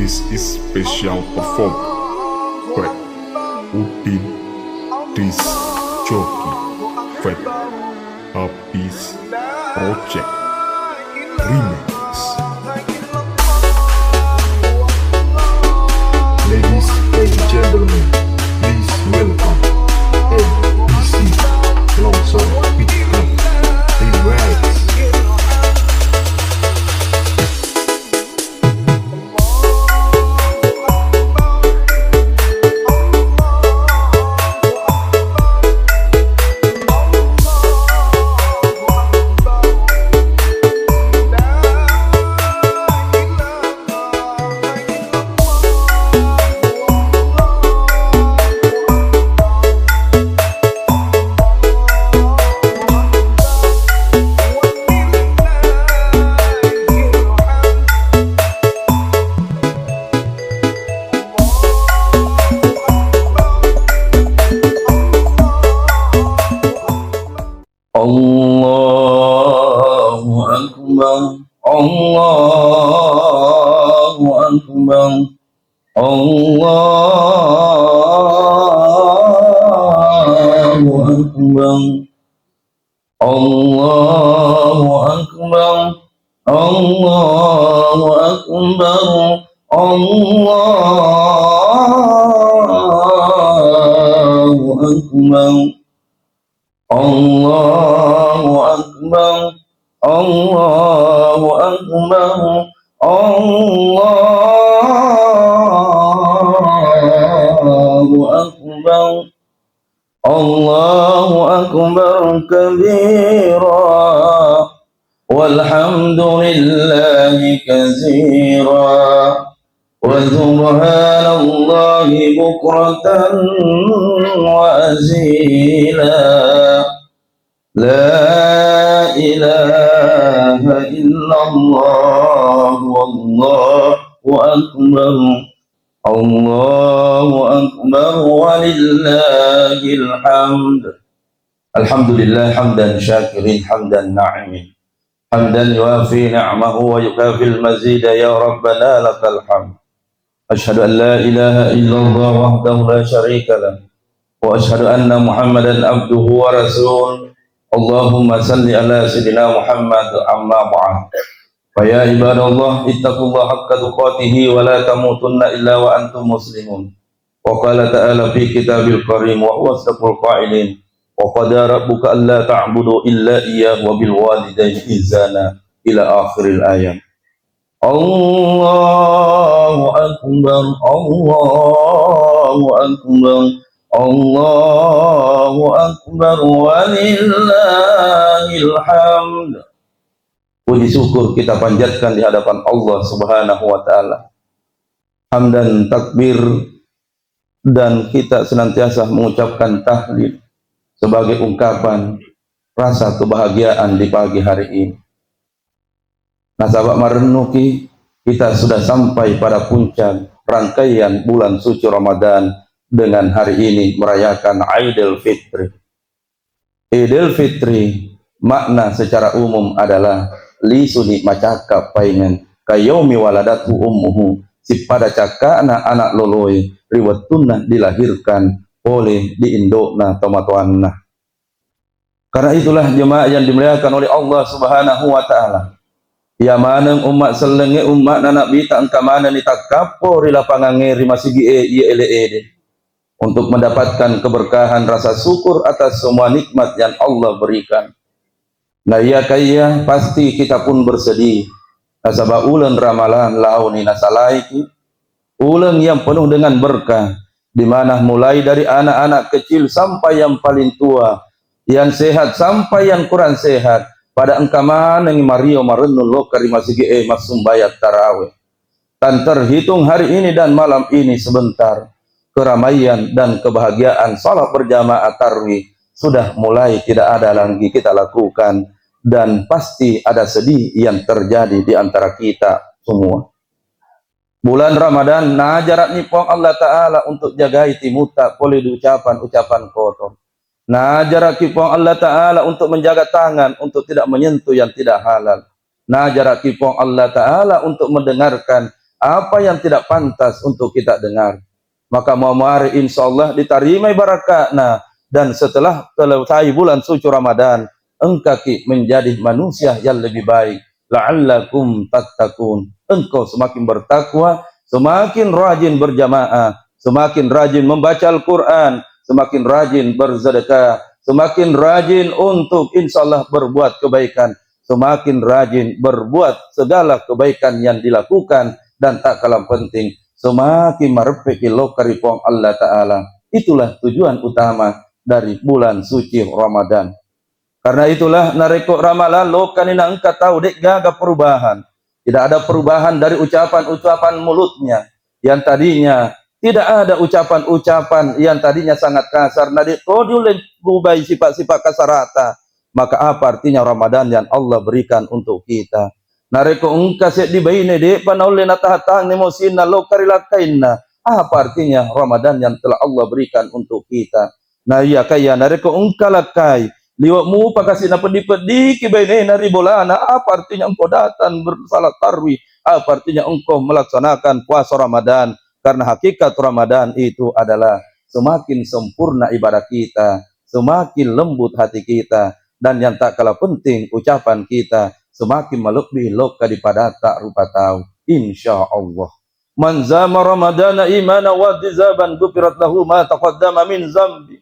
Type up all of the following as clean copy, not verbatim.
This is special performance by Udin Dis Joki Fat Habis Project Remix. Ladies and gentlemen, please welcome NBC Longsong Beat Club Remix. Allahu Akbar, Allahu Akbar, Allahu Akbar, Allahu Akbar, Allahu Akbar, Allahu Akbar. Allahu Akbar, Allahu Akbar, Allahu Akbar, Allahu Akbar kabira, walhamdulillahi katsira, wa subhanallahi bukratan wa asila. La ilaha illallah wallahu akbar, Allahu akbar walillahil hamd. Alhamdulillah hamdan syakirin hamdan na'imin, hamdan yuafi ni'amahu wa yukafil mazida, ya rabbana lakal hamd. Asyhadu an la ilaha illallah wahdahu la syarika lah, wa asyhadu anna Muhammadan abduhu wa rasul. Allahumma salli ala sayyidina Muhammad amma ba'd. Fa ya ibadallah ittaqullaha haqqa tuqatih wa la tamutunna illa wa antum muslimun. Wa qala ta'ala fi kitabil karim wa huwa asdaqul qailin, wa qada rabbuka alla ta'budu illa iyyahu wa bil walidayni ihsana ila akhiril ayat. Allahu akbar, Allahu akbar, Allahu akbar walillahil hamd. Puji syukur kita panjatkan di hadapan Allah Subhanahu wa taala. Hamdan takbir, dan kita senantiasa mengucapkan tahlil sebagai ungkapan rasa kebahagiaan di pagi hari ini. Nah, sahabat merenungi, kita sudah sampai pada puncak rangkaian bulan suci Ramadan dengan hari ini merayakan Idul Fitri. Idul Fitri makna secara umum adalah lisuni macaka paingan kayomi waladatu ummuhu, si pada cakana anak loloy riwatuna dilahirkan oleh di indokna tomatuanna. Karena itulah jemaah yang dimuliakan oleh Allah Subhanahu wa taala, ya maneng umat selenge umat nabi tak kamana ni takapo ri lapangan ngeri masigi ele untuk mendapatkan keberkahan rasa syukur atas semua nikmat yang Allah berikan. Nah ya kaya pasti kita pun bersedih nasabah ulen ramalan launi nasalaiki, ulen yang penuh dengan berkah, di mana mulai dari anak-anak kecil sampai yang paling tua, yang sehat sampai yang kurang sehat, pada engkaman yang Mario marenun lo karimasigi masumbayat tarawih. Tan terhitung hari ini dan malam ini sebentar, keramaian dan kebahagiaan salat berjamaah tarawih sudah mulai tidak ada lagi kita lakukan, dan pasti ada sedih yang terjadi di antara kita semua. Bulan Ramadan najarat nipong Allah Ta'ala untuk jagai timuta boleh ucapan kotor. Najarat nipong Allah Ta'ala untuk menjaga tangan untuk tidak menyentuh yang tidak halal. Najarat nipong Allah Ta'ala untuk mendengarkan apa yang tidak pantas untuk kita dengar. Maka mari insyaallah diterima barakatna, dan setelah selesai bulan suci Ramadan engkau menjadi manusia yang lebih baik. La'allakum tattaqun. Engkau semakin bertakwa, semakin rajin berjamaah, semakin rajin membaca Al-Quran, semakin rajin bersedekah, semakin rajin untuk insyaallah berbuat kebaikan, semakin rajin berbuat segala kebaikan yang dilakukan, dan tak kalah penting semakin merepeki lokari pong Allah Ta'ala. Itulah tujuan utama dari bulan suci Ramadan. Karena itulah nareko ramalan lokani na engkau tahu dek gaga perubahan. Tidak ada perubahan dari ucapan-ucapan mulutnya yang tadinya tidak ada ucapan-ucapan yang tadinya sangat kasar. Nadi todule bubai sifat-sifat kasarata. Maka apa artinya Ramadan yang Allah berikan untuk kita? Nareko engkau set di baine de panaule natahatang nemosina lokarilakainna. Apa artinya Ramadan yang telah Allah berikan untuk kita? Nah iya kaya nareko engkau lakai liwakmu pakasih na pedi-pedi kibaine nari bolana. Apa artinya engkau datang bersalat tarwih? Apa artinya engkau melaksanakan puasa Ramadan? Karena hakikat Ramadan itu adalah semakin sempurna ibadah kita, semakin lembut hati kita, dan yang tak kalah penting ucapan kita semakin melebihi loka daripada tak rupa tahu. Insyaallah. Man zama Ramadana imana wa dizaban gufirat lahu ma taqaddama min zambi.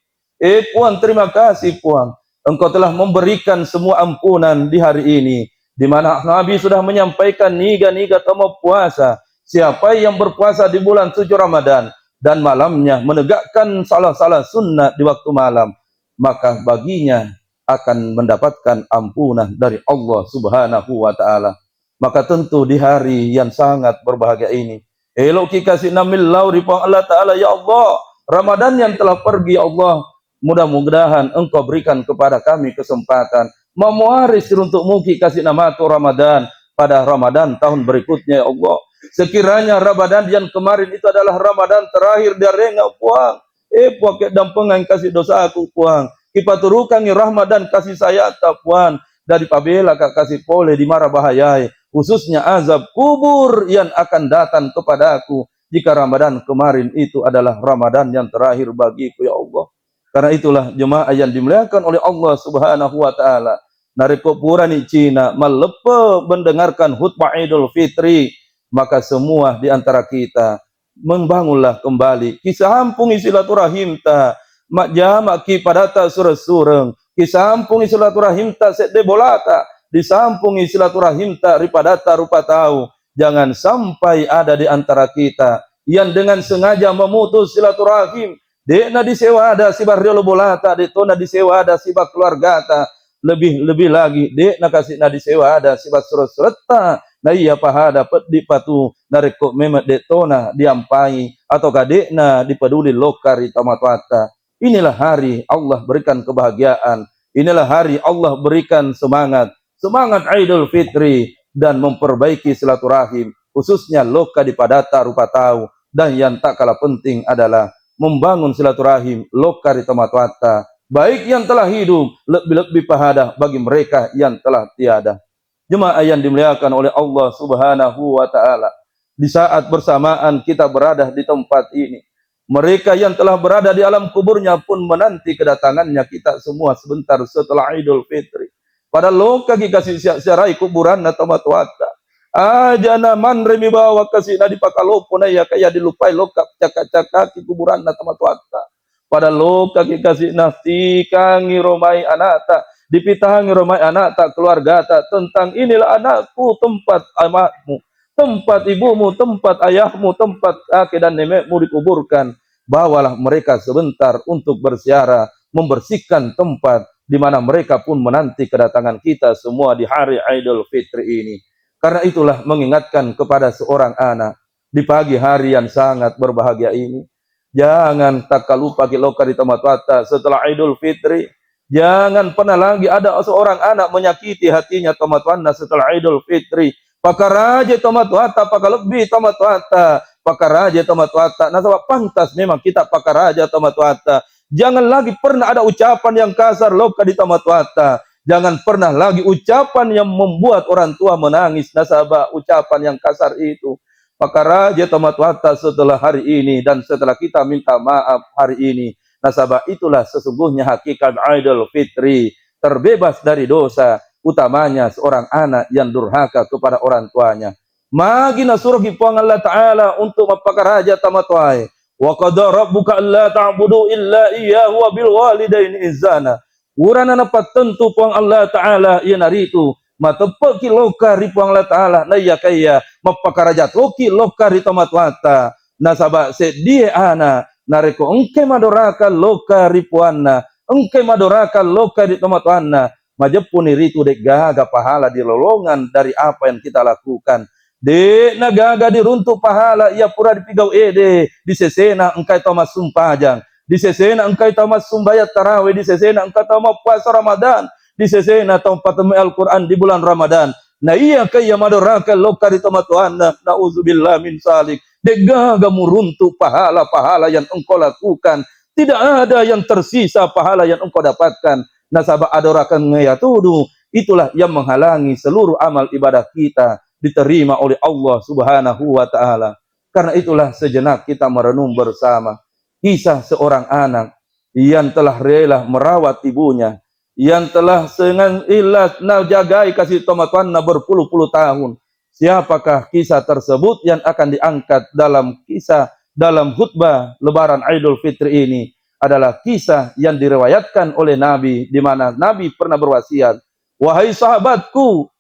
Puan, terima kasih Puan. Engkau telah memberikan semua ampunan di hari ini, di mana Nabi sudah menyampaikan niga-niga tamu puasa. Siapa yang berpuasa di bulan suci Ramadan dan malamnya menegakkan salah-salah sunnah di waktu malam, maka baginya akan mendapatkan ampunan dari Allah Subhanahu wa Ta'ala. Maka tentu di hari yang sangat berbahagia ini, elok kita kasih namil lauri Allah Ta'ala. Ya Allah, Ramadan yang telah pergi, ya Allah, mudah-mudahan engkau berikan kepada kami kesempatan memuaris untuk mungkin kasih nama tu Ramadan pada Ramadan tahun berikutnya, ya Allah. Sekiranya Ramadan yang kemarin itu adalah Ramadan terakhir dari engkau Puang, Puang kedampengan kasih dosa aku Puang, kipaturukan rahmat dan kasih saya tak Puan, dari pabela kak kasih pole di marah bahayai, khususnya azab kubur yang akan datang kepadaku jika Ramadan kemarin itu adalah Ramadan yang terakhir bagiku, ya Allah. Karena itulah jemaah yang dimuliakan oleh Allah Subhanahu wa Ta'ala, dari kupurani Cina melepe mendengarkan khutbah Idul Fitri, maka semua di antara kita membangunlah kembali kisah ampungi silaturahim ta mak jamak ki padata sureng-sureng, kisampungi silaturahim ta sedde bolata, disampungi silaturahim ta ripadata rupa tahu. Jangan sampai ada di antara kita yang dengan sengaja memutus silaturahim. Dekna disewa ada sibar riolo bolata, detona disewa ada sibar keluarga ta, lebih lagi dekna kasih na disewa ada sibar surat-surata. Nah iya pahada di patu nareko memet detona diampai atau kadekna dipeduli lokari tamatwata. Inilah hari Allah berikan kebahagiaan. Inilah hari Allah berikan semangat Idul Fitri dan memperbaiki silaturahim, khususnya loka di padata rupa tahu. Dan yang tak kalah penting adalah membangun silaturahim loka di tamatwata, baik yang telah hidup lebih pahala bagi mereka yang telah tiada. Jemaah yang dimuliakan oleh Allah Subhanahu wa Ta'ala, di saat bersamaan kita berada di tempat ini, mereka yang telah berada di alam kuburnya pun menanti kedatangannya kita semua sebentar setelah Idul Fitri. Pada loka kasih siarai kuburan atau matwata. Ajana man remi bawa kasih nadi pakalopo na ya kaya dilupai loka cakak-cakak kuburan atau matwata. Pada loka kasih nafsi kangi romai anata, dipitahangi romai anata keluarga ta, tentang inilah anakku, tempat amakmu, tempat ibumu, tempat ayahmu, tempat kakek dan nenekmu dikuburkan. Bawalah mereka sebentar untuk berziarah, membersihkan tempat di mana mereka pun menanti kedatangan kita semua di hari Idul Fitri ini. Karena itulah mengingatkan kepada seorang anak di pagi hari yang sangat berbahagia ini, jangan tak lupa kiloka di tamatwata setelah Idul Fitri. Jangan pernah lagi ada seorang anak menyakiti hatinya tamatwana setelah Idul Fitri. Pakaraja tamatwata, pakalebih tamatwata, pakaraja tamatwata. Nah, sebab pantas memang kita pakaraja tamatwata. Jangan lagi pernah ada ucapan yang kasar loka di tamatwata. Jangan pernah lagi ucapan yang membuat orang tua menangis. Nasabah ucapan yang kasar itu. Pakaraja tamat wata setelah hari ini dan setelah kita minta maaf hari ini. Nasabah itulah sesungguhnya hakikat Idul Fitri, terbebas dari dosa, utamanya seorang anak yang durhaka kepada orang tuanya. Magina surgi puang Allah Ta'ala untuk mapakaraja tamat wae. Wa qada rabbuka alla ta'budu illa iyyahu wa bil walidaini ihsana. Urana napat tentu puang Allah Ta'ala ia naritu matepeki lokari puang Allah Ta'ala na iya kaya mapakarajat loki lokari tamat wata nasaba sedie ana nareko engke madoraka lokari puanna engke madoraka lokari tamat wana majepuni ritu dek gaga pahala di lolongan dari apa yang kita lakukan. De nagaga diruntuk pahala ia pura dipigau ede di sesena engkai tamat sumpajang, di sesena engkai tamat sumbayat tarawih, di sesena engkai tamat puasa Ramadan, di sesena tamat Al-Quran di bulan Ramadan. Nah iya kaya madoraka lokari tamat wana na'udzubillah min salik. De gaga muruntuk pahala-pahala yang engkau lakukan. Tidak ada yang tersisa pahala yang engkau dapatkan. Nasabah adorakan ngayatudu, itulah yang menghalangi seluruh amal ibadah kita diterima oleh Allah Subhanahu wa Ta'ala. Karena itulah sejenak kita merenung bersama kisah seorang anak yang telah rela merawat ibunya, yang telah dengan ilah jagai kasih tomatwana berpuluh-puluh tahun. Siapakah kisah tersebut yang akan diangkat dalam kisah dalam khutbah Lebaran Idul Fitri ini? Adalah kisah yang diriwayatkan oleh Nabi, di mana Nabi pernah berwasiat, wahai sahabatku,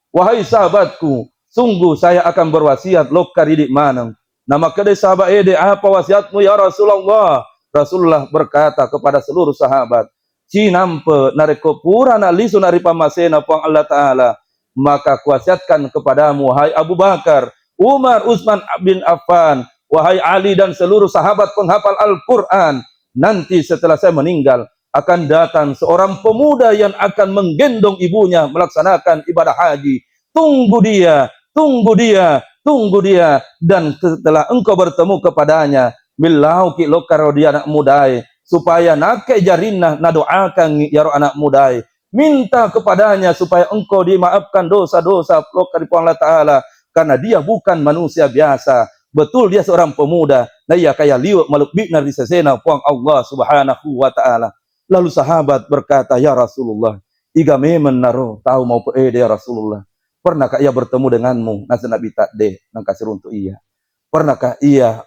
sungguh saya akan berwasiat lokari di mana. Nama kedai sahabat ede apa wasiatmu ya Rasulullah? Rasulullah berkata kepada seluruh sahabat, cinampe nareko pura na lisu nari pamasena puang Allah Ta'ala, maka kuasiatkan kepadamu wahai Abu Bakar, Umar, Utsman bin Affan, wahai Ali dan seluruh sahabat penghafal Al-Quran, nanti setelah saya meninggal akan datang seorang pemuda yang akan menggendong ibunya melaksanakan ibadah haji. Tunggu dia, tunggu dia, tunggu dia. Dan setelah engkau bertemu kepadanya, bilau ki lokaro dia anak mudai, supaya nake jarinah nadoakan ya anak mudai. Minta kepadanya supaya engkau dimaafkan dosa-dosa lokari Allah Ta'ala, karena dia bukan manusia biasa. Betul dia seorang pemuda. Nah ia kaya liwat malukbik nari sesena puang Allah Subhanahu wa Ta'ala. Lalu sahabat berkata, ya Rasulullah, iga memen naro tahu mau peede ya Rasulullah. Pernahkah ia bertemu denganmu? Nasa Nabi takde nang kasir untuk ia. Pernahkah ia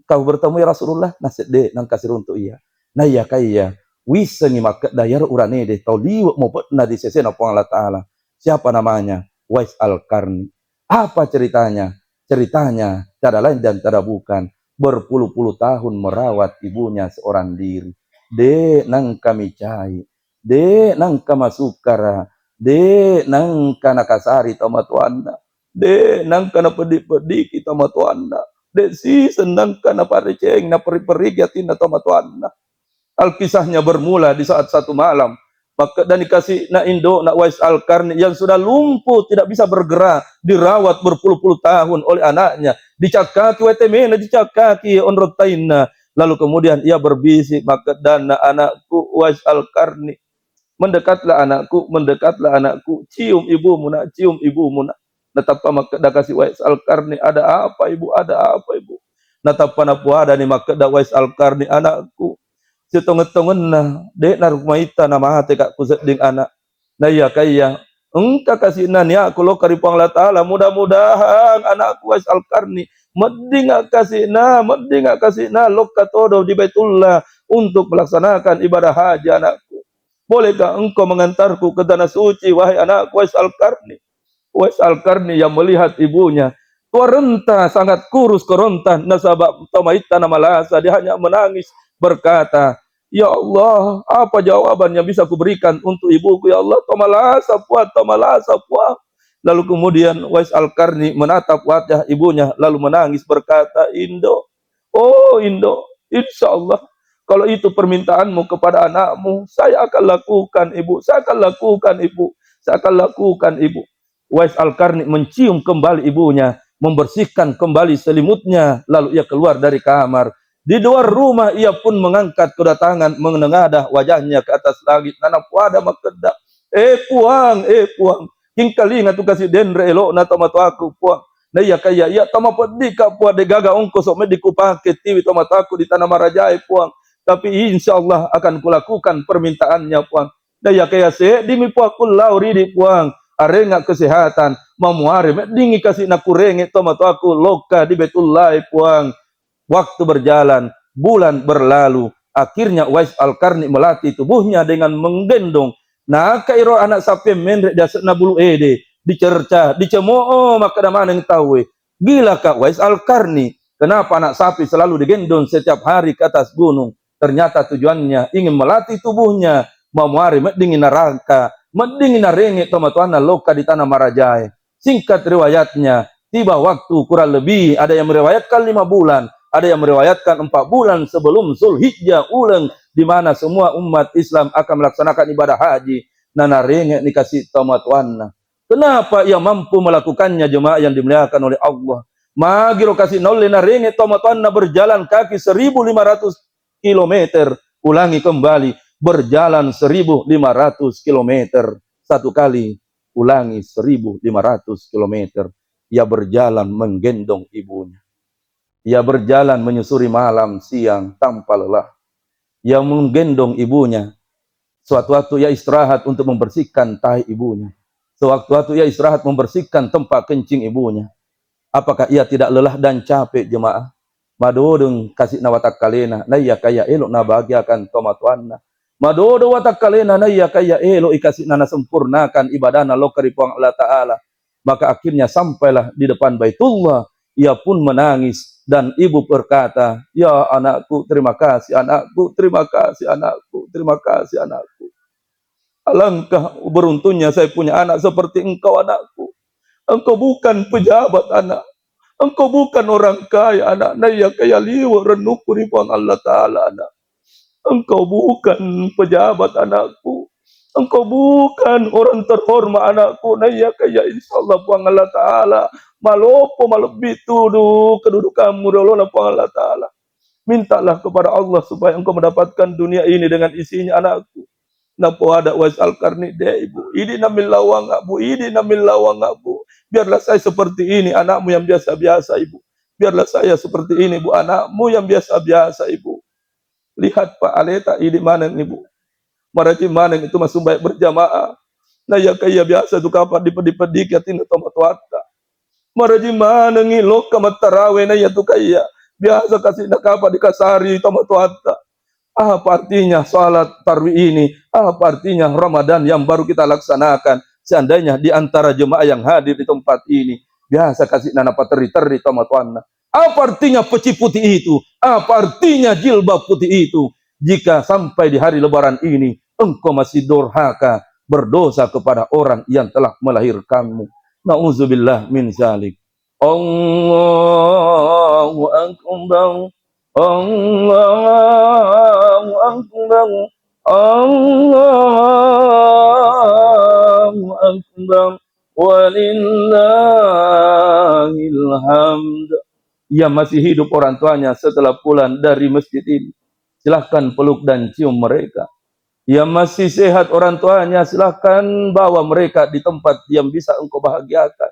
kau bertemu ya Rasulullah? Nasa de nang kasir untuk ia. Nah ia kaya wisengi makat dayar uranede tau liwat mau pernah di sesena puang Allah Ta'ala. Siapa namanya? Wais Al-Qarni. Apa ceritanya? Ceritanya tiada lain dan tiada bukan, berpuluh-puluh tahun merawat ibunya seorang diri. De nang kami cai, de nang kamasukara, de nang kana kasari tomatuanda, de nang kana pedi-pedi kita matuanda, de si senang kana pareceng na peri-peri yatina tomatuanda. Alkisahnya bermula di saat satu malam. Maka dan dikasih na Indo na Wais Al-Qarni yang sudah lumpuh tidak bisa bergerak, dirawat berpuluh-puluh tahun oleh anaknya, dicakaki wetemena, dicakaki onrotaina. Lalu kemudian ia berbisik, maka dana anakku Wais Al-Qarni, mendekatlah anakku, cium ibumu nak, cium ibumu nak. Natapa maka dah kasih Wais Al-Qarni, ada apa ibu, ada apa ibu? Natapa napu ada ni maka dah Wais Al-Qarni, anakku setonget-tongen na dek na rumaita na mahate kak kuset ding anak na iya kaya engka kasih nanya aku lo karipang Allah Ta'ala, mudah-mudahan anakku Wais Al-Qarni mending kasih na lo katodo di Baitullah untuk melaksanakan ibadah haji anakku. Bolehkah engkau mengantarku ke tanah suci wahai anakku Wais Al-Qarni? Wais Al-Qarni yang melihat ibunya tua renta sangat kurus kerontan nasabak tomaita na malasa, dia hanya menangis berkata, ya Allah, apa jawaban yang bisa kuberikan untuk ibuku ya Allah? Tomalasa puah. Lalu kemudian Wais Al-Qarni menatap wajah ibunya lalu menangis berkata, Indo, oh Indo, insya Allah kalau itu permintaanmu kepada anakmu, saya akan lakukan ibu, saya akan lakukan ibu. Wais Al-Qarni mencium kembali ibunya, membersihkan kembali selimutnya, lalu ia keluar dari kamar. Di luar rumah ia pun mengangkat kedatangan, menengadah wajahnya ke atas langit. Nana puada makeda. Puang. Kingkali ngatu kasih dendre elok na tomatu aku puang. Na iya kaya ya tama pedi ka puan de gaga ongko sok mediku pakai tiwi tama taku di tanah marajai puang. Tapi insyaallah akan kulakukan permintaannya puang. Na iya kaya se dimi puang kulau ridi puang. Arenga kesehatan mamuare medingi kasih nakurenge tama taku loka di Baitullah puang. Waktu berjalan, bulan berlalu. Akhirnya Uwais Al-Qarni melatih tubuhnya dengan menggendong. Nah, kairo anak sapi mendrek dasna bulu ede, dicerca, dicemooh maka mana yang tahu. Gila Kak Uwais Al-Qarni. Kenapa anak sapi selalu digendong setiap hari ke atas gunung? Ternyata tujuannya ingin melatih tubuhnya. Mamuari medingin neraka, medingin narenge tomatuana loka di tanah Marajai. Singkat riwayatnya, tiba waktu kurang lebih ada yang meriwayatkan 5 bulan. Ada yang meriwayatkan 4 bulan sebelum Zulhijjah ulang, di mana semua umat Islam akan melaksanakan ibadah haji. Nana rengek dikasih tamatuanna. Kenapa ia mampu melakukannya jemaah yang dimuliakan oleh Allah? Magiro kasih nolli na rengek tamatuanna berjalan kaki 1.500 km. Ulangi kembali, berjalan 1.500 km. Satu kali, ulangi 1.500 km. Ia berjalan menggendong ibunya. Ia berjalan menyusuri malam siang tanpa lelah. Ia menggendong ibunya. Sewaktu-waktu ia istirahat untuk membersihkan tahi ibunya. Sewaktu-waktu ia istirahat membersihkan tempat kencing ibunya. Apakah ia tidak lelah dan capek jemaah? Madodong kasih nawatak kalena. Na iya kaya elok na bahagiakan tomatuanna. Madodo watak kalena na iya kaya elok ikasih nana sempurnakan ibadana lokari puang Allah Ta'ala. Maka akhirnya sampailah di depan Baitullah. Ia pun menangis dan ibu berkata, ya anakku terima kasih anakku, terima kasih anakku, terima kasih anakku. Alangkah beruntungnya saya punya anak seperti engkau anakku. Engkau bukan pejabat anak, engkau bukan orang kaya anak. Naya kaya liwa renuku ribuan Allah Ta'ala anak. Engkau bukan pejabat anakku. Engkau bukan orang terhormat anakku. Naya kaya insyaallah puang Allah Ta'ala. Malopo malebih tuduh kedudukanmu Allah puang Allah Ta'ala. Mintalah kepada Allah supaya engkau mendapatkan dunia ini dengan isinya anakku. Napa ada Uwais Al-Qarni deh ibu. Ini namil lawang bu. Ini namil lawang bu. Biarlah saya seperti ini anakmu yang biasa-biasa ibu. Biarlah saya seperti ini bu anakmu yang biasa-biasa ibu. Lihat Pak Aleta ini mana ibu. Maraji mana itu masuk baik berjamaah. Nah ya kaya biasa tu kapan dipedi-pedi yatin tomat wata. Maraji mana ngilok kamat tarawih na ya tu kaya. Biasa kasih nak apa dikasari tomat wata. Apa artinya salat tarawih ini? Apa artinya Ramadan yang baru kita laksanakan? Seandainya di antara jemaah yang hadir di tempat ini biasa kasih nana pateri-teri tomat wata. Apa artinya peci putih itu? Apa artinya jilbab putih itu? Jika sampai di hari lebaran ini engkau masih durhaka, berdosa kepada orang yang telah melahirkanmu. Nauzubillah min zalik. Allahu akbar. Allahu akbar. Allahu akbar. Walillahil hamd. Ia masih hidup orang tuanya setelah pulang dari masjid ini. Silahkan peluk dan cium mereka. Ia masih sehat orang tuanya, silahkan bawa mereka di tempat yang bisa engkau bahagiakan.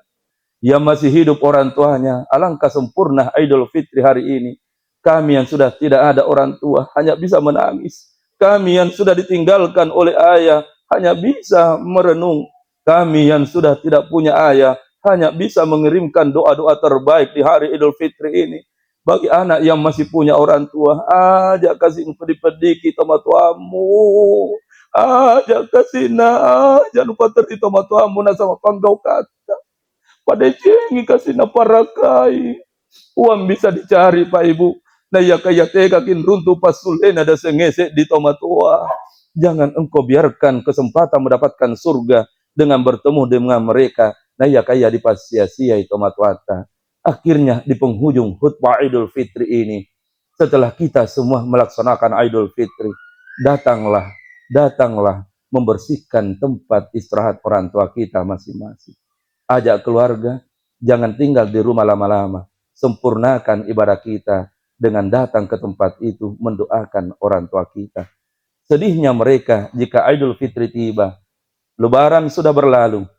Ia masih hidup orang tuanya, alangkah sempurna Idul Fitri hari ini. Kami yang sudah tidak ada orang tua hanya bisa menangis. Kami yang sudah ditinggalkan oleh ayah hanya bisa merenung. Kami yang sudah tidak punya ayah hanya bisa mengirimkan doa-doa terbaik di hari Idul Fitri ini. Bagi anak yang masih punya orang tua, aja kasih pedi-pedi kita matuamu. Aja kasih aja lupa terti matuamu na sama panggau kata. Pada jengi kasih na parakai. Uang bisa dicari Pak Ibu. Nah ya kaya tekakin runtuh pasulen ada sengese di tomatua. Jangan engkau biarkan kesempatan mendapatkan surga dengan bertemu dengan mereka. Nah ya kaya dipasiasiai tomatuata. Akhirnya di penghujung khutbah Idul Fitri ini, setelah kita semua melaksanakan Idul Fitri, datanglah membersihkan tempat istirahat orang tua kita masing-masing. Ajak keluarga, jangan tinggal di rumah lama-lama. Sempurnakan ibadah kita dengan datang ke tempat itu mendoakan orang tua kita. Sedihnya mereka jika Idul Fitri tiba, Lebaran sudah berlalu,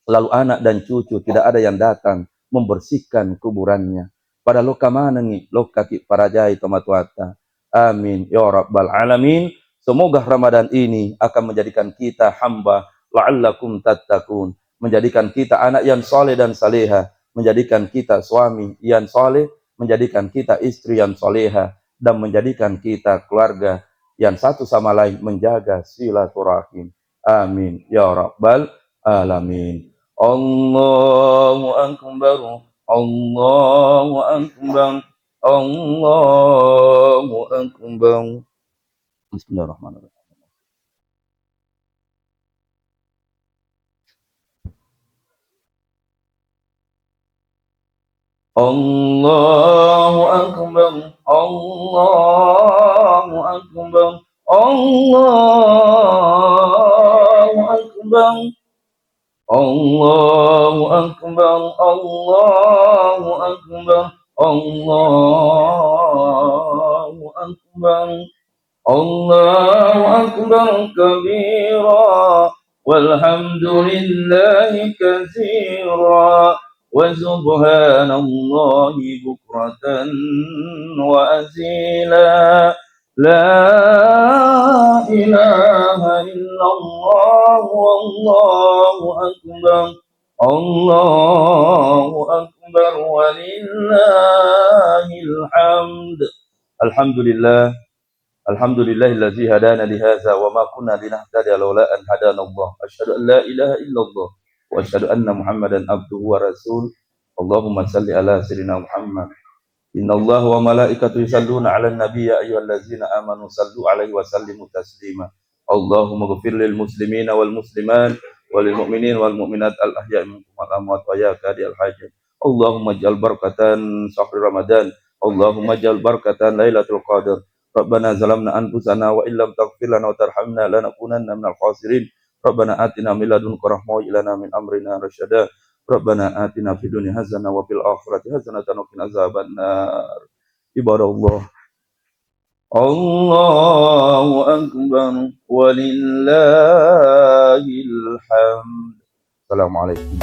lalu anak dan cucu tidak ada yang datang membersihkan kuburannya. Pada loka manengi, loka ki parajai tomatuata. Amin ya rabbal alamin. Semoga Ramadan ini akan menjadikan kita hamba la'allakum tattaqun, menjadikan kita anak yang soleh dan saleha, menjadikan kita suami yang soleh, menjadikan kita istri yang soleha, dan menjadikan kita keluarga yang satu sama lain menjaga silaturahim. Amin ya rabbal alamin. Allahu akbar, Allahu akbar, Allahu akbar. Bismillahirrahmanirrahim. Allahu akbar, Allahu akbar, Allahu akbar, Allahu akbar, Allahu akbar, Allahu akbar, Allahu akbar kabira, walhamdulillahi katsira, wa subhanallahi bukratan wa asila. La ilaha illallah wallahu akbar, Allahu akbar walillahil hamd. Alhamdulillah, alhamdulillahillazi hadana lihaza wa ma kunna linahtadiya laula an hadana Allah. Asyhadu an la ilaha illallah wa asyhadu anna Muhammadan abduhu wa rasul. Allahumma salli ala sayyidina Muhammad. Innallaha wa malaikatahu yusalluna 'alan nabiy ya ayyuhallazina amanu sallu 'alaihi wa sallimu taslima. Allahumma ighfir lil muslimina wal muslimat walil mu'minin wal mu'minat al ahya'i minhum wal amwat wa ya qadiyal hajat. Allahumma ij'al barakatan syahr Ramadan. Allahumma ij'al barakatan lailatul qadar. Rabbana zalamna anfusana wa illam taghfir lana wa tarhamna lanakunanna minal khasirin. Rabbana atina min ladunka rahmah wa ilana min amrina rasyada. Rabbana atina fid dunya hasanah wa fil akhirati hasanatan wa qina azabannar. Ibadallah, Allahu akbar walillahil hamd. Assalamualaikum.